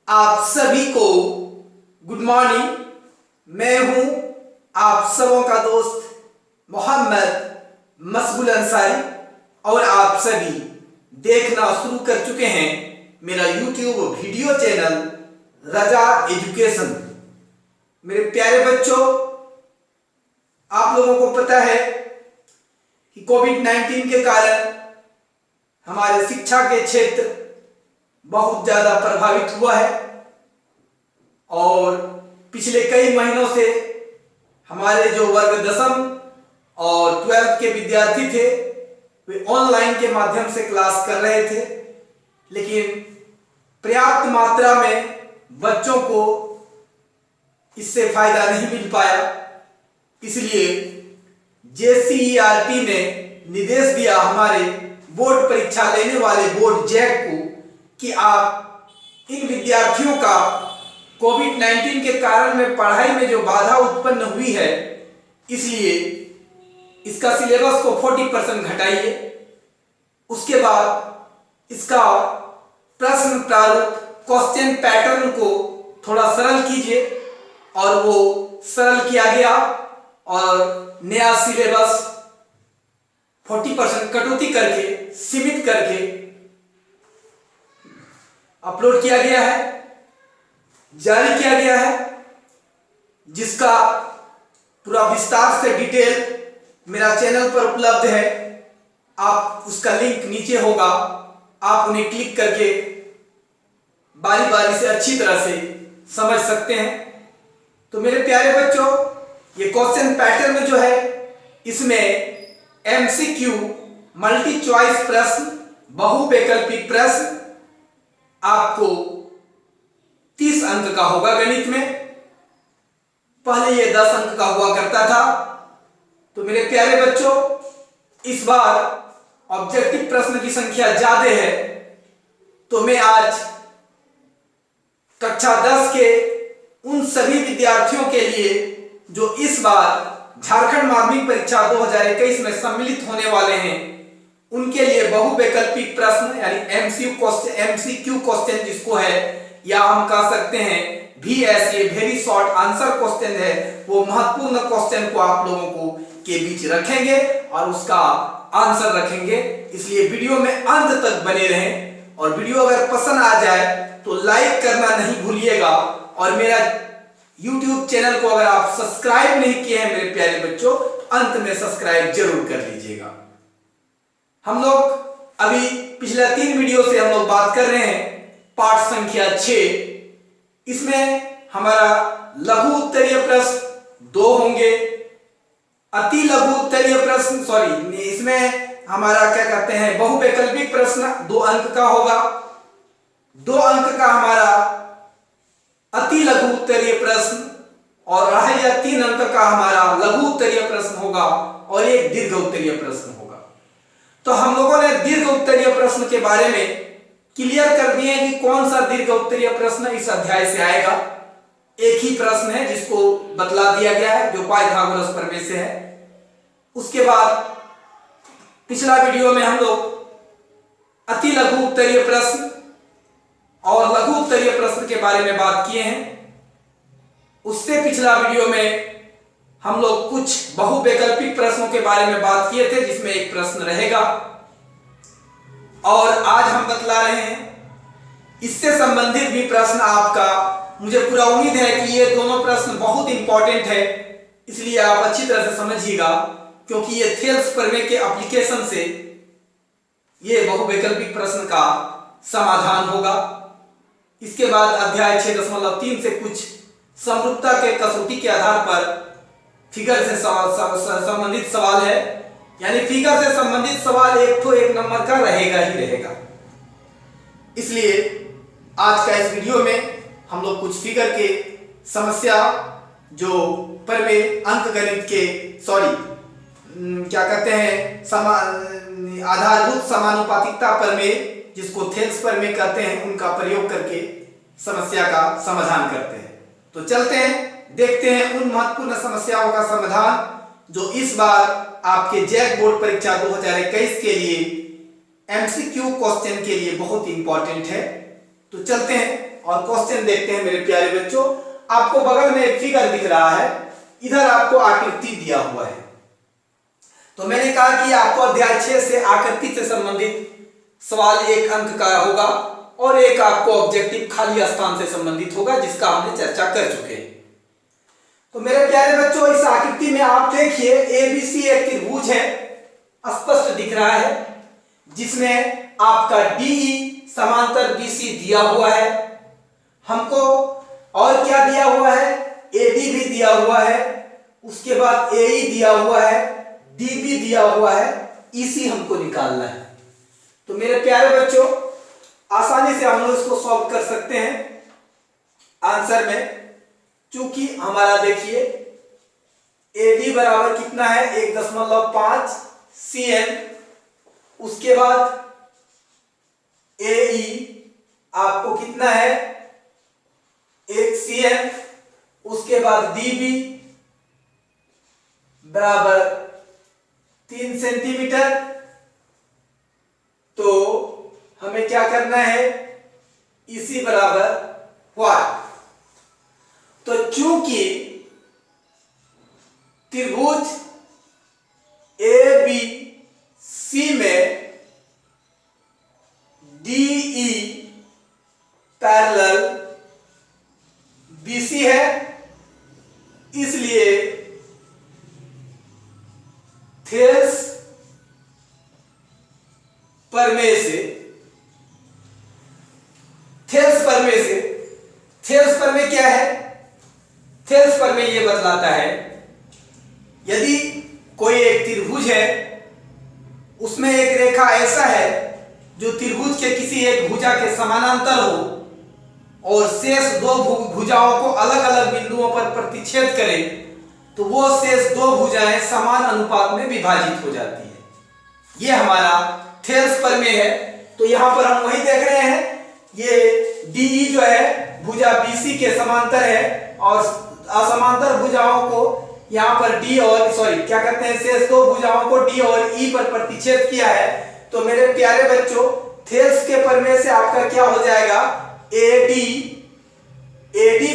आप सभी को गुड मॉर्निंग। मैं हूं आप सबों का दोस्त मोहम्मद मसबूल अंसारी और आप सभी देखना शुरू कर चुके हैं मेरा यूट्यूब वीडियो चैनल रजा एजुकेशन। मेरे प्यारे बच्चों, आप लोगों को पता है कि कोविड-19 के कारण हमारे शिक्षा के क्षेत्र बहुत ज़्यादा प्रभावित हुआ है और पिछले कई महीनों से हमारे जो वर्ग 10वीं और 12वीं के विद्यार्थी थे वे ऑनलाइन के माध्यम से क्लास कर रहे थे, लेकिन पर्याप्त मात्रा में बच्चों को इससे फायदा नहीं मिल पाया। इसलिए JCERT ने निर्देश दिया हमारे बोर्ड परीक्षा लेने वाले बोर्ड जैक को कि आप इन विद्यार्थियों का कोविड-19 के कारण में पढ़ाई में जो बाधा उत्पन्न हुई है, इसलिए इसका सिलेबस को 40% घटाइए। उसके बाद इसका प्रश्न प्रारूप क्वेश्चन पैटर्न को थोड़ा सरल कीजिए और वो सरल किया गया और नया सिलेबस 40% कटौती करके सीमित करके अपलोड किया गया है, जारी किया गया है, जिसका पूरा विस्तार से डिटेल मेरा चैनल पर उपलब्ध है। आप उसका लिंक नीचे होगा, आप उन्हें क्लिक करके बारी बारी से अच्छी तरह से समझ सकते हैं। तो मेरे प्यारे बच्चों, ये क्वेश्चन पैटर्न जो है इसमें MCQ मल्टी चॉइस प्रश्न, बहुवैकल्पिक प्रश्न आपको 30 अंक का होगा। गणित में पहले ये 10 अंक का हुआ करता था। तो मेरे प्यारे बच्चों, इस बार ऑब्जेक्टिव प्रश्न की संख्या ज्यादा है, तो मैं आज कक्षा 10 के उन सभी विद्यार्थियों के लिए जो इस बार झारखंड माध्यमिक परीक्षा 2021 में सम्मिलित होने वाले हैं, उनके लिए बहुवैकल्पिक प्रश्न यानी MCQ क्वेश्चन जिसको है, या हम कह सकते हैं VSA very short answer question है, वो महत्वपूर्ण क्वेश्चन को आप लोगों को के बीच रखेंगे और उसका आंसर रखेंगे। इसलिए वीडियो में अंत तक बने रहें और वीडियो अगर पसंद आ जाए तो लाइक करना नहीं भूलिएगा और मेरा YouTube चैनल को अगर आप सब्सक्राइब नहीं किए हैं मेरे प्यारे बच्चों, अंत में सब्सक्राइब जरूर कर लीजिएगा। हम लोग अभी पिछले 3 वीडियो से हम लोग बात कर रहे हैं पाठ संख्या 6। इसमें हमारा लघु उत्तरीय प्रश्न 2 होंगे, अति लघु उत्तरीय प्रश्न इसमें हमारा क्या कहते हैं बहुवैकल्पिक प्रश्न 2 अंक का होगा, 2 अंक का हमारा अति लघु उत्तरीय प्रश्न और 2.5 या 3 अंक का हमारा लघु उत्तरीय प्रश्न होगा और एक दीर्घ उत्तरीय प्रश्न होगा। तो हम लोगों ने दीर्घ उत्तरीय प्रश्न के बारे में क्लियर कर दिए कि कौन सा दीर्घ उत्तरीय प्रश्न इस अध्याय से आएगा। एक ही प्रश्न है जिसको बतला दिया गया है जो पाइथागोरस प्रमेय से है। उसके बाद पिछला वीडियो में हम लोग अति लघु उत्तरीय प्रश्न और लघु उत्तरीय प्रश्न के बारे में बात किए हैं। उससे पिछला वीडियो में हम लोग कुछ बहुवैकल्पिक प्रश्नों के बारे में बात किए थे जिसमें एक प्रश्न रहेगा, और आज हम बतला रहे हैं इससे संबंधित भी प्रश्न आपका। मुझे पूरा उम्मीद है कि ये दोनों प्रश्न बहुत इंपॉर्टेंट है, इसलिए आप अच्छी तरह से समझिएगा, क्योंकि ये थेल्स प्रमेय के एप्लीकेशन से ये बहुवैकल्पिक प्रश्न का समाधान होगा। इसके बाद अध्याय 6.3 से कुछ समरूपता के कसौटी के आधार पर फिगर से संबंधित सवाल है, यानी फिगर से संबंधित सवाल एक नंबर का रहेगा ही रहेगा। इसलिए आज का इस वीडियो में हम लोग कुछ फिगर के समस्या जो प्रमेय अंकगणित के क्या कहते हैं आधारभूत समानुपातिकता प्रमेय जिसको थेल्स प्रमेय कहते हैं, उनका प्रयोग करके समस्या का समाधान करते हैं। तो चलते हैं, देखते हैं उन महत्वपूर्ण समस्याओं का समाधान जो इस बार आपके जैक बोर्ड परीक्षा 2021 के लिए MCQ क्वेश्चन के लिए बहुत इंपॉर्टेंट है। तो चलते हैं और क्वेश्चन देखते हैं मेरे प्यारे बच्चों। आपको बगल में एक फिगर दिख रहा है, इधर आपको आकृति दिया हुआ है। तो मैंने कहा कि आपको अध्याय 6 से आकृति से संबंधित सवाल 1 अंक का होगा और एक आपको ऑब्जेक्टिव खाली स्थान से संबंधित होगा, जिसका हमने चर्चा कर चुके हैं। तो मेरे प्यारे बच्चों, इस आकृति में आप देखिए एबीसी एक त्रिभुज है, स्पष्ट दिख रहा है, जिसमें आपका डीई समांतर बीसी दिया हुआ है। हमको और क्या दिया हुआ है, एडी भी दिया हुआ है, उसके बाद एई दिया हुआ है, डीबी दिया हुआ है, ईसी हमको निकालना है। तो मेरे प्यारे बच्चों, आसानी से हम लोग इसको सॉल्व कर सकते हैं आंसर में। चूंकि हमारा देखिए एडी बराबर कितना है 1.5 cm, उसके बाद एई आपको कितना है 1 cm, उसके बाद डीबी बराबर 3 सेंटीमीटर। तो हमें क्या करना है, इसी बराबर y। तो चूंकि त्रिभुज ए बी सी में डीई पैरेलल बीसी है, इसलिए थेल्स प्रमेय से थेल्स प्रमेय क्या है, थेल्स प्रमेय ये बतलाता है यदि कोई एक त्रिभुज है, उसमें एक रेखा ऐसा है जो त्रिभुज के किसी एक भुजा के समानांतर हो और शेष 2 भुजाओं को अलग अलग बिंदुओं पर प्रतिच्छेद करे, तो वो शेष 2 भुजाएं समान अनुपात में विभाजित हो जाती है। ये हमारा थेल्स प्रमेय है। तो यहां पर हम वही देख रहे हैं, ये डीई जो है भुजा बीसी के समांतर है और असमांतर भुजाओं को यहां पर डी और क्या कहते हैं, शेष 2 भुजाओं को डी और ई पर प्रतिच्छेद किया है। तो मेरे प्यारे बच्चों, थेल्स के प्रमेय से आपका क्या हो जाएगा, एडी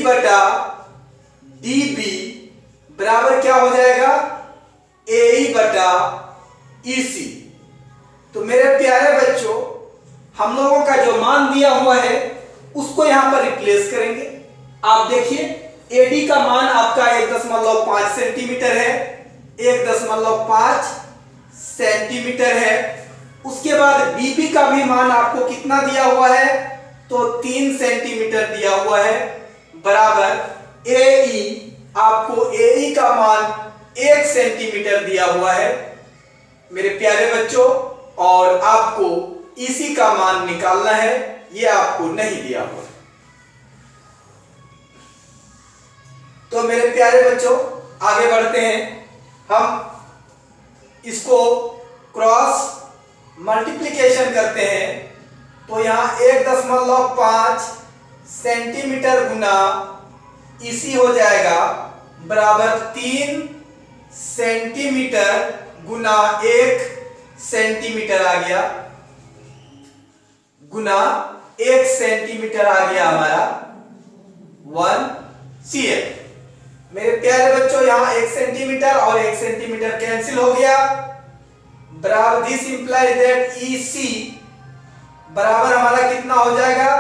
बटा डीबी बराबर क्या हो जाएगा, एई बटा ईसी। तो मेरे प्यारे बच्चों, हम लोगों का जो मान दिया हुआ है उसको यहां पर रिप्लेस करेंगे। आप देखिए एडी का मान आपका 1.5 सेंटीमीटर है, 1.5 सेंटीमीटर है। उसके बाद डीबी का भी मान आपको कितना दिया हुआ है, तो 3 सेंटीमीटर दिया हुआ है, बराबर एई, आपको एई का मान 1 सेंटीमीटर दिया हुआ है मेरे प्यारे बच्चों, और आपको ईसी का मान निकालना है, ये आपको नहीं दिया हुआ। तो मेरे प्यारे बच्चों, आगे बढ़ते हैं। हम इसको क्रॉस मल्टीप्लिकेशन करते हैं। तो यहां 1.5 सेंटीमीटर गुना ईसी हो जाएगा बराबर 3 सेंटीमीटर गुना 1 सेंटीमीटर आ गया, गुना 1 सेंटीमीटर आ गया हमारा 1 cm। मेरे प्यारे बच्चों, यहां 1 सेंटीमीटर और 1 सेंटीमीटर कैंसिल हो गया, बराबर दिस इंप्लाइज दैट ईसी बराबर हमारा कितना हो जाएगा,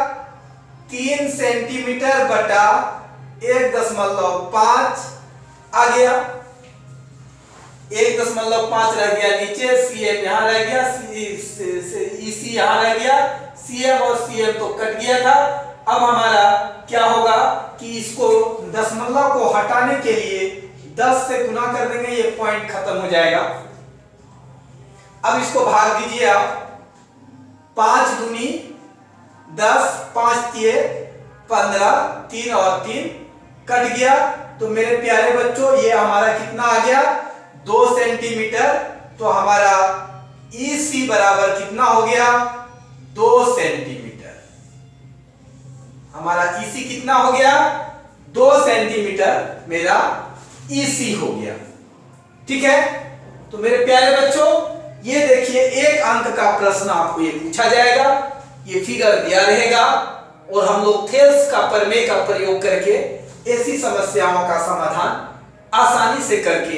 3 सेंटीमीटर बटा 1.5 आ गया, 1.5 रह गया नीचे, सीएम यहां रह गया, ईसी यहां रह गया, सीएम और सीएम तो कट गया था। अब हमारा क्या होगा कि इसको दशमलव को हटाने के लिए 10 से गुना कर देंगे, ये पॉइंट खत्म हो जाएगा। अब इसको भाग दीजिए आप, 5 दूनी 10, 5 तिये 15, 3 और 3 कट गया। तो मेरे प्यारे बच्चों, ये हमारा कितना आ गया, 2 सेंटीमीटर। तो हमारा ईसी बराबर कितना हो गया, 2 सेंटीमीटर। हमारा ईसी कितना हो गया, 2 सेंटीमीटर मेरा ईसी हो गया। ठीक है। तो मेरे प्यारे बच्चों, ये देखिए 1 अंक का प्रश्न आपको ये पूछा जाएगा, ये फिगर दिया रहेगा और हम लोग थेल्स का प्रमेय का प्रयोग करके ऐसी समस्याओं का समाधान आसानी से करके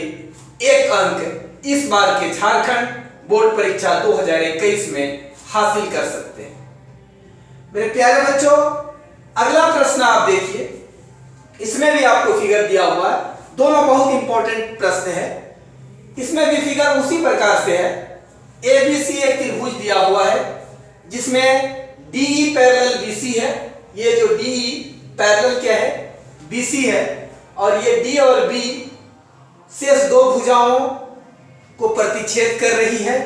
एक अंक इस बार के झारखंड बोर्ड परीक्षा 2021 में हासिल कर सकते हैं। मेरे प्यारे बच्चों, अगला प्रश्न आप देखिए, इसमें भी आपको फिगर दिया हुआ है, दोनों बहुत इंपॉर्टेंट प्रश्न है। इसमें भी फिगर उसी प्रकार से है। एबीसी एक त्रिभुज दिया हुआ है जिसमें डीई पैरेलल बीसी है। ये जो डीई पैरेलल क्या है, बीसी है, और ये डी और बी शेष दो भुजाओं को प्रतिच्छेद कर रही है।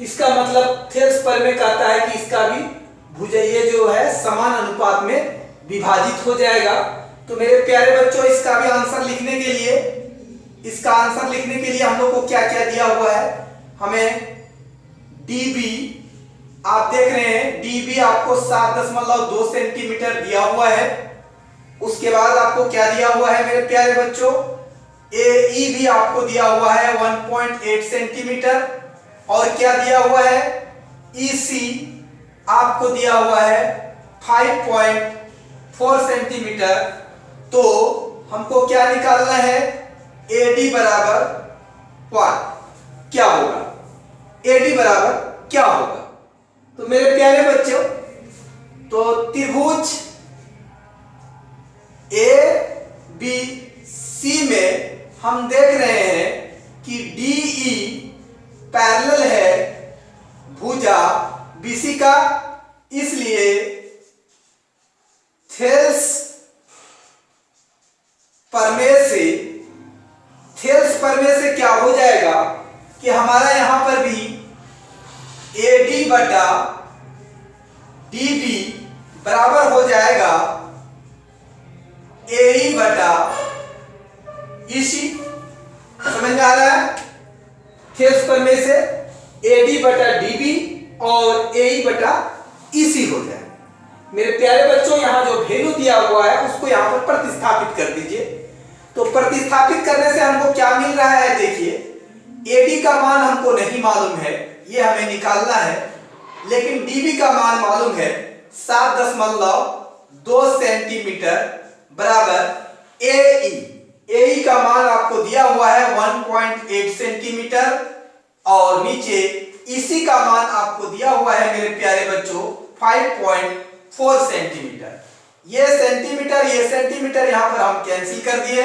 इसका मतलब थेल्स प्रमेय कहता है कि इसका भी भुजा ये जो है समान अनुपात में विभाजित हो जाएगा। तो मेरे प्यारे बच्चों, इसका भी आंसर लिखने के लिए, इसका आंसर लिखने के लिए हम लोग को क्या क्या दिया हुआ है, हमें डीबी आप देख रहे हैं, डीबी आपको 7.2 सेंटीमीटर दिया हुआ है। उसके बाद आपको क्या दिया हुआ है मेरे प्यारे बच्चों, एई भी आपको दिया हुआ है 1.8 सेंटीमीटर, और क्या दिया हुआ है, ईसी आपको दिया हुआ है 5.4 सेंटीमीटर। तो हमको क्या निकालना है, एडी बराबर क्या होगा, एडी बराबर क्या होगा। तो मेरे प्यारे बच्चों, तो त्रिभुज ए बी सी में हम देख रहे हैं कि डीई पैरेलल है भुजा बीसी का, इसलिए थेल्स प्रमेय से क्या हो जाएगा कि हमारा यहां पर भी एडी बटा डीबी बराबर हो जाएगा एई बटा ईसी। समझ में आ रहा है, थेल्स प्रमेय से एडी बटा डीबी और एई बटा ईसी हो जाए। मेरे प्यारे बच्चों, यहां जो वैल्यू दिया हुआ है उसको यहां पर प्रतिस्थापित कर दीजिए। तो प्रतिस्थापित करने से हमको क्या मिल रहा है, देखिए एडी का मान हमको नहीं मालूम है, ये हमें निकालना है, लेकिन डीबी का मान मालूम है 7.2 सेंटीमीटर बराबर एई का मान आपको दिया हुआ है 1.8 सेंटीमीटर, और नीचे ईसी का मान आपको दिया हुआ है मेरे प्यारे बच्चों 5.4 सेंटीमीटर। ये सेंटीमीटर यहां पर हम कैंसिल कर दिए,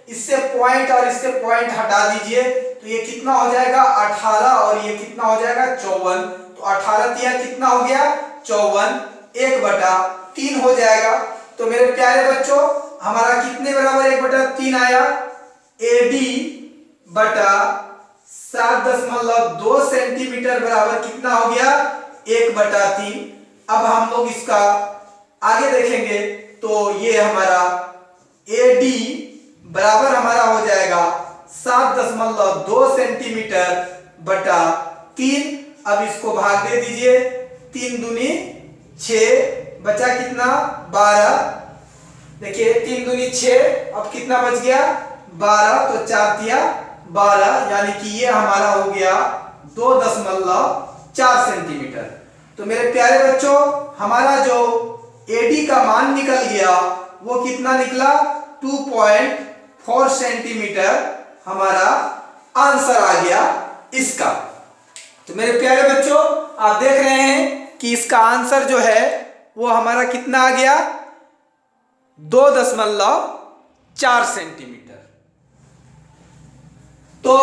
इससे पॉइंट और इससे पॉइंट हटा दीजिए, तो ये कितना हो जाएगा 18, और ये कितना हो जाएगा 54। तो 18 तिया कितना हो गया 54, 1/3 हो जाएगा। तो मेरे प्यारे बच्चों, हमारा कितने बराबर 1/3 आया, एडी बटा 7.2 सेंटीमीटर बराबर कितना हो गया 1/3। अब हम लोग इसका आगे देखेंगे, तो ये हमारा एडी बराबर हमारा हो जाएगा 7.2 सेंटीमीटर बटा 3। अब इसको भाग दे दीजिए, 3 दूनी 6, बचा कितना 12। देखिए 3 दूनी 6, अब कितना बच गया 12, तो 4 तिया 12, यानी कि ये हमारा हो गया 2.4 सेंटीमीटर। तो मेरे प्यारे बच्चों, हमारा जो एडी का मान निकल गया वो कितना निकला 2.4 सेंटीमीटर हमारा आंसर आ गया इसका। तो मेरे प्यारे बच्चों, आप देख रहे हैं कि इसका आंसर जो है वो हमारा कितना आ गया 2.4 सेंटीमीटर। तो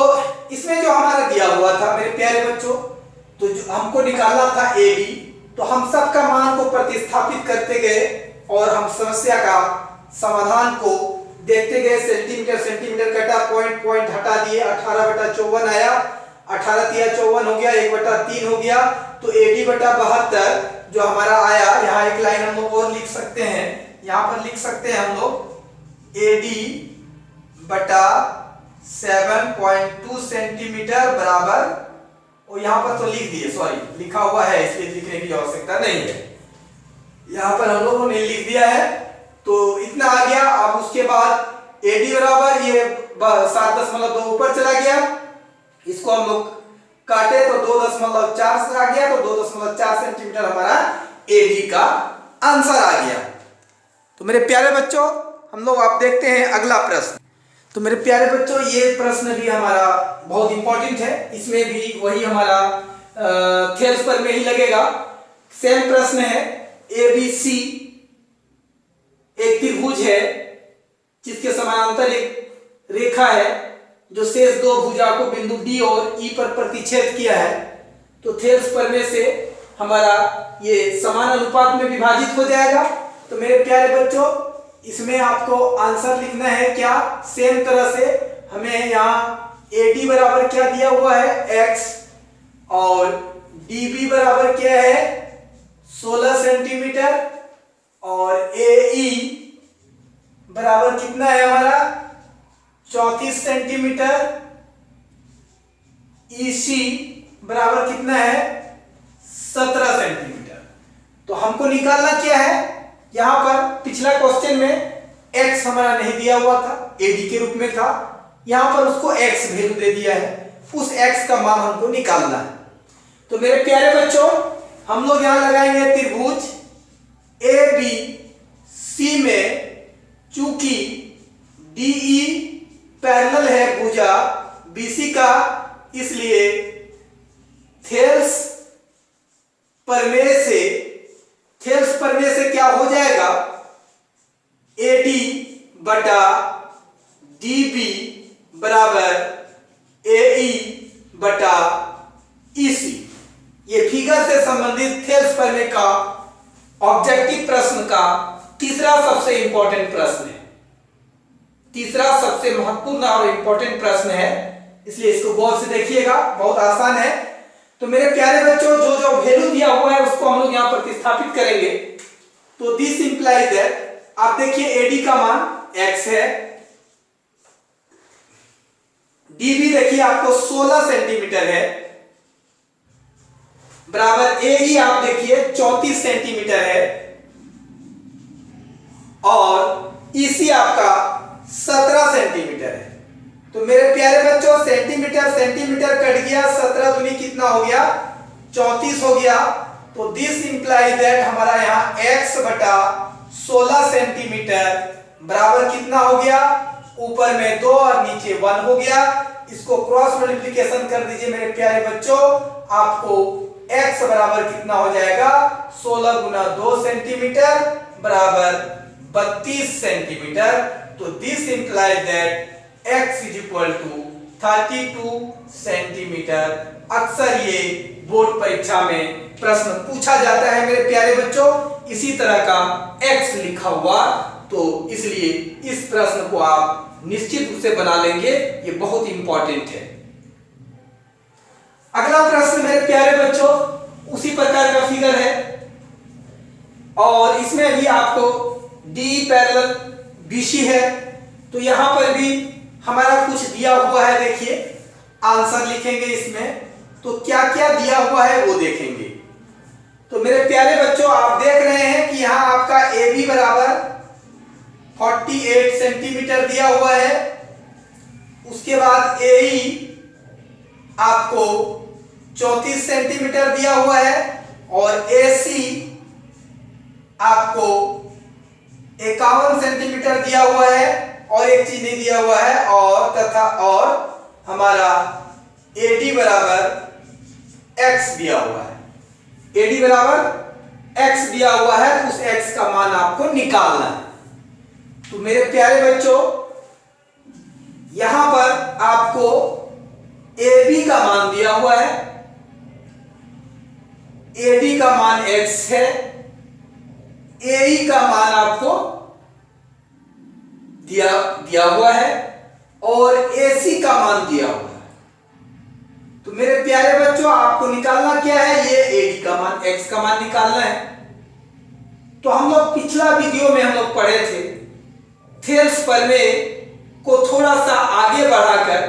इसमें जो हमारा दिया हुआ था मेरे प्यारे बच्चों, तो जो हमको निकालना था एडी, तो हम सबका मान को प्रतिस्थापित करते गए और हम समस्या का समाधान को देखते गए। सेंटीमीटर कटा, पॉइंट हटा दिए, 18/54 आया, 18 तिया 54 हो गया, 1/3 हो गया। तो एडी बटा 72 जो हमारा आया, यहाँ एक लाइन हम लोग और लिख सकते हैं, यहाँ पर लिख सकते हैं हम लोग एडी बटा 7.2 सेंटीमीटर बराबर, और यहाँ पर तो लिख दिए, सॉरी लिखा हुआ है इसलिए लिखने की आवश्यकता नहीं है, यहाँ पर हम लोगों ने लिख दिया है। तो इतना आ गया। अब उसके बाद एडी बराबर ये 7.2 ऊपर चला गया, इसको हम लोग काटे तो 2.4 आ गया, तो 2.4 सेंटीमीटर हमारा एडी का आंसर आ गया। तो मेरे प्यारे बच्चों, हम लोग आप देखते हैं अगला प्रश्न। तो मेरे प्यारे बच्चों, ये प्रश्न भी हमारा बहुत इंपॉर्टेंट है। इसमें भी वही हमारा थेल्स पर में ही लगेगा। सेम प्रश्न है। ABC एक त्रिभुज है जिसके समानांतर एक रेखा है जो शेष दो भुजा को बिंदु D और E पर प्रतिच्छेद किया है। तो थेल्स पर में से हमारा ये समान अनुपात में विभाजित हो जाएगा। तो मेरे प्यारे बच्चों, इसमें आपको आंसर लिखना है क्या, सेम तरह से हमें यहाँ AD बराबर क्या दिया हुआ है x, और DB बराबर क्या है 16 सेंटीमीटर, और AE बराबर कितना है हमारा 34 सेंटीमीटर, EC बराबर कितना है 17 सेंटीमीटर। तो हमको निकालना क्या है, यहां पर पिछला क्वेश्चन में x हमारा नहीं दिया हुआ था, AD के रूप में था, यहां पर उसको x वैल्यू दे दिया है, उस x का मान हमको निकालना है। तो मेरे प्यारे बच्चों, हम लोग यहां लगाएंगे त्रिभुज ABC में चूंकि DE पैरेलल है भुजा BC का, इसलिए थेल्स प्रमेय से क्या हो जाएगा, AD बटा DB बराबर AE बटा EC। ये फिगर से संबंधित थेल्स प्रमेय का ऑब्जेक्टिव प्रश्न का तीसरा सबसे इंपॉर्टेंट प्रश्न है, तीसरा सबसे महत्वपूर्ण और इंपॉर्टेंट प्रश्न है, इसलिए इसको गौर से देखिएगा, बहुत आसान है। तो मेरे प्यारे बच्चों, जो जो वैल्यू दिया हुआ है उसको हम लोग यहां प्रतिस्थापित करेंगे। तो दिस इंप्लाइज दैट, आप देखिए AD का मान x है, DB देखिए आपको 16 सेंटीमीटर है, बराबर AE आप देखिए 34 सेंटीमीटर है, और EC आपका 17 सेंटीमीटर है। तो मेरे प्यारे बच्चों, सेंटीमीटर सेंटीमीटर कट गया, 17 दूनी कितना हो गया 34 हो गया। तो दिस इंप्लाई दैट हमारा यहाँ x बटा 16 सेंटीमीटर बराबर कितना हो गया, ऊपर में 2 और नीचे 1 हो गया। इसको क्रॉस मल्टीप्लिकेशन कर दीजिए मेरे प्यारे बच्चों, आपको x बराबर कितना हो जाएगा 16 गुना 2 सेंटीमीटर बराबर 32 सेंटीमीटर। तो this imply that x is equal to 32 centimetre. अक्सर ये बोर्ड परीक्षा में प्रश्न पूछा जाता है मेरे प्यारे बच्चों, इसी तरह का x लिखा हुआ, तो इसलिए इस प्रश्न को आप निश्चित रूप से बना लेंगे, ये बहुत इंपॉर्टेंट है। अगला प्रश्न मेरे प्यारे बच्चों उसी प्रकार का फिगर है, और इसमें भी आपको D पैरेलल BC है। तो यहां पर भी हमारा कुछ दिया हुआ है, देखिए आंसर लिखेंगे इसमें, तो क्या क्या दिया हुआ है वो देखेंगे। तो मेरे प्यारे बच्चों, आप देख रहे हैं कि यहां आपका AB बराबर 48 सेंटीमीटर दिया हुआ है, उसके बाद AE आपको 34 सेंटीमीटर दिया हुआ है, और AC आपको 51 सेंटीमीटर दिया हुआ है, और एक चीज नहीं दिया हुआ है, और हमारा AD बराबर x दिया हुआ है, AD बराबर x दिया हुआ है, उस x का मान आपको निकालना है। तो मेरे प्यारे बच्चों, यहां पर आपको AB का मान दिया हुआ है, AD का मान x है, AE का मान आपको दिया हुआ है, और AC का मान दिया हुआ है। तो मेरे प्यारे बच्चों, आपको निकालना क्या है, ये AD का मान x का मान निकालना है। तो हम लोग पिछला वीडियो में हम लोग पढ़े थे, थेल्स प्रमेय को थोड़ा सा आगे बढ़ाकर,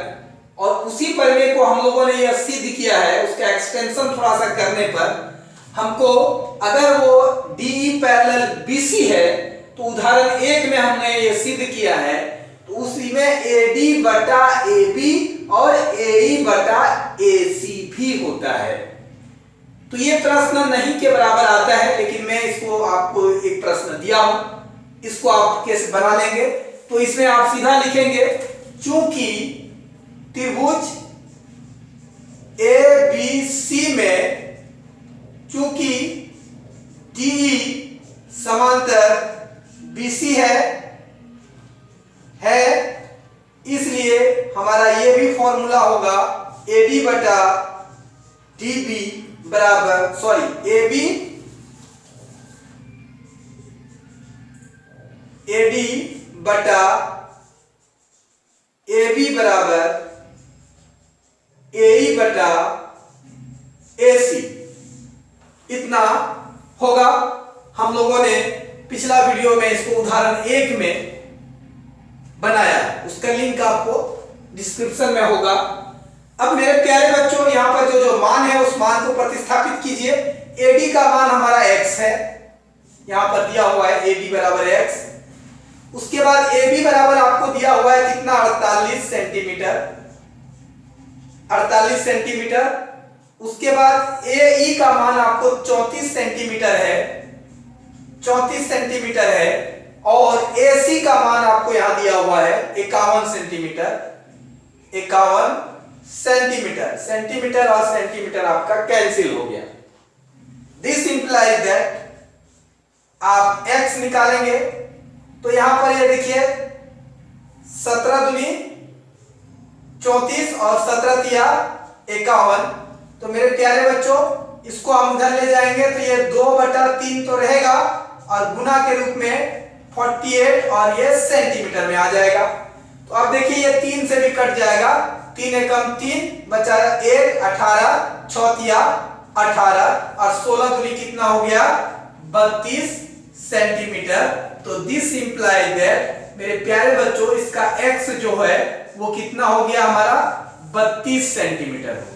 और उसी प्रमेय को हम लोगों ने यह सिद्ध किया है, उसका एक्सटेंशन थोड़ा सा करने पर हमको, अगर वो DE पैरेलल BC है, तो उदाहरण 1 में हमने ये सिद्ध किया है, तो उसी में AD बटा AB और AE बटा AC भी होता है। तो ये प्रश्न नहीं के बराबर आता है, लेकिन मैं इसको आपको एक प्रश्न दिया हूं, इसको आप कैसे बना लेंगे। तो इसमें आप सीधा लिखेंगे, चूंकि त्रिभुज ABC में चूंकि DE समांतर BC है इसलिए हमारा ये भी फॉर्मूला होगा AD बटा DB बराबर AD बटा AB बराबर AE बटा AC। इतना होगा। हम लोगों ने पिछला वीडियो में इसको उदाहरण 1 में बनाया, उसका लिंक आपको डिस्क्रिप्शन में होगा। अब मेरे प्यारे बच्चों, यहां पर जो मान है उस मान को प्रतिस्थापित कीजिए। AD का मान हमारा x है, यहां पर दिया हुआ है AD बराबर x। उसके बाद AB बराबर आपको दिया हुआ है कितना, 48 सेंटीमीटर, 48 सेंटीमीटर। उसके बाद AE का मान आपको 34 सेंटीमीटर है, 34 सेंटीमीटर है। और AC का मान आपको यहां दिया हुआ है 51 सेंटीमीटर, 51 सेंटीमीटर। सेंटीमीटर और सेंटीमीटर आपका कैंसिल हो गया। दिस इंप्लाइज दैट आप x निकालेंगे तो यहां पर ये देखिए 17 दूनी 34 और 17 तिया 51। तो मेरे प्यारे बच्चों, इसको हम उधर ले जाएंगे तो ये 2/3 तो रहेगा और गुना के रूप में 48 और ये सेंटीमीटर में आ जाएगा। तो अब देखिए ये 3 से भी कट जाएगा, 3 एकम 3 बचा 1, 18, 6 तिया 18 और 16 दूनी कितना हो गया, 32 सेंटीमीटर। तो दिस इंप्लाइज दैट मेरे प्यारे बच्चों, इसका x जो है वो कितना हो गया हमारा, 32 सेंटीमीटर हो गया।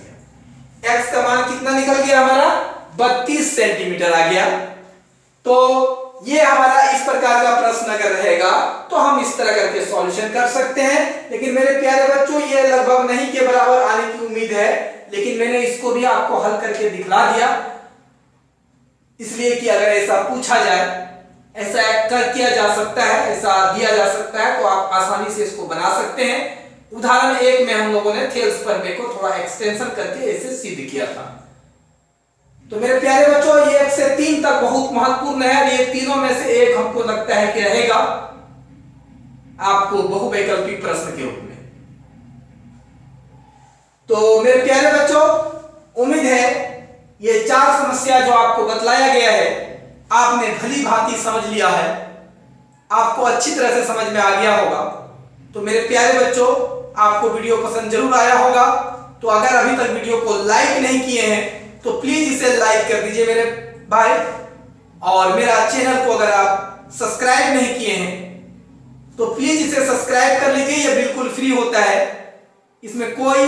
x का मान कितना निकल गया हमारा, 32 सेंटीमीटर आ गया। तो ये हमारा इस प्रकार का प्रश्न अगर रहेगा तो हम इस तरह करके सॉल्यूशन कर सकते हैं। लेकिन मेरे प्यारे बच्चों, ये लगभग नहीं के बराबर आने की उम्मीद है, लेकिन मैंने इसको भी आपको हल करके दिखला दिया, इसलिए कि अगर ऐसा पूछा जाए, ऐसा कर किया जा सकता है, ऐसा दिया जा सकता है, तो आप आसानी से इसको बना सकते हैं। उदाहरण 1 में हम लोगों ने थेल्स परमे को थोड़ा एक्सटेंशन करके ऐसे सिद्ध किया था। तो मेरे प्यारे बच्चों, ये 1 से 3 तक बहुत महत्वपूर्ण है। ये तीनों में से एक हमको लगता है कि रहेगा आपको बहुवैकल्पिक प्रश्न के रूप में। तो मेरे प्यारे बच्चों, उम्मीद है ये 4 समस्या जो आपको बतलाया गया है आपने भली भांति समझ लिया है, आपको अच्छी तरह से समझ में आ गया होगा। तो मेरे प्यारे बच्चों, आपको वीडियो पसंद जरूर आया होगा। तो अगर अभी तक वीडियो को लाइक नहीं किए हैं तो प्लीज इसे लाइक कर दीजिए मेरे भाई, और मेरा चैनल को अगर आप सब्सक्राइब नहीं किए हैं तो प्लीज इसे सब्सक्राइब कर लीजिए। यह बिल्कुल फ्री होता है, इसमें कोई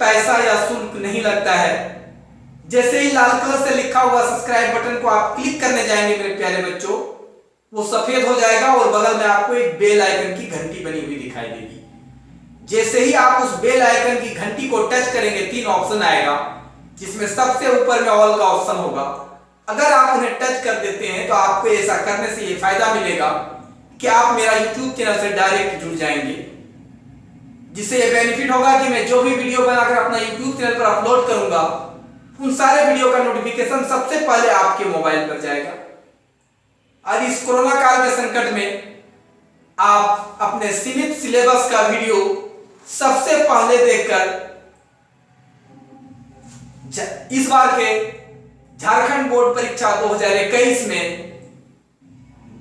पैसा या शुल्क नहीं लगता है। जैसे ही लाल कलर से लिखा हुआ सब्सक्राइब बटन को आप क्लिक करने जाएंगे मेरे प्यारे बच्चों, वो सफेद हो जाएगा और बगल में आपको एक बेल आइकन की घंटी बनी हुई दिखाई देगी। जैसे ही आप उस बेल आइकन की घंटी को टच करेंगे 3 ऑप्शन आएगा, जिसमें सबसे ऊपर में ऑल का ऑप्शन होगा। अगर आप उन्हें टच कर देते हैं तो आपको ऐसा करने से ये फायदा मिलेगा कि आप मेरा YouTube चैनल से डायरेक्ट जुड़ जाएंगे, जिससे ये बेनिफिट होगा कि मैं जो भी वीडियो बनाकर अपना YouTube चैनल पर अपलोड करूंगा, उन सारे वीडियो का नोटिफिकेशन सबसे पहले आपके मोबाइल पर जाएगा। और इस कोरोना काल के संकट में आप अपने सीमित सिलेबस का वीडियो सबसे पहले देखकर इस बार के झारखंड बोर्ड परीक्षा 2021 में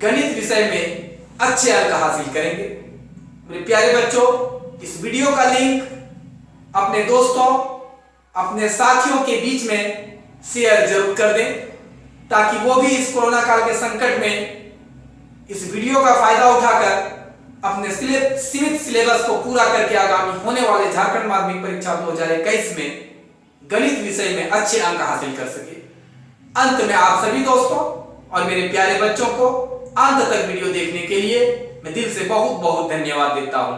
गणित विषय में अच्छे अंक हासिल करेंगे। मेरे प्यारे बच्चों, इस वीडियो का लिंक अपने दोस्तों, अपने साथियों के बीच में शेयर जरूर कर दें, ताकि वो भी इस कोरोना काल के संकट में इस वीडियो का फायदा उठाकर अपने सीमित सिलेबस को पूरा करके आगामी होने वाले झारखंड माध्यमिक परीक्षा 2021 में गणित विषय में अच्छे अंक हासिल कर सके। अंत में आप सभी दोस्तों और मेरे प्यारे बच्चों को अंत तक वीडियो देखने के लिए मैं दिल से बहुत बहुत धन्यवाद देता हूं।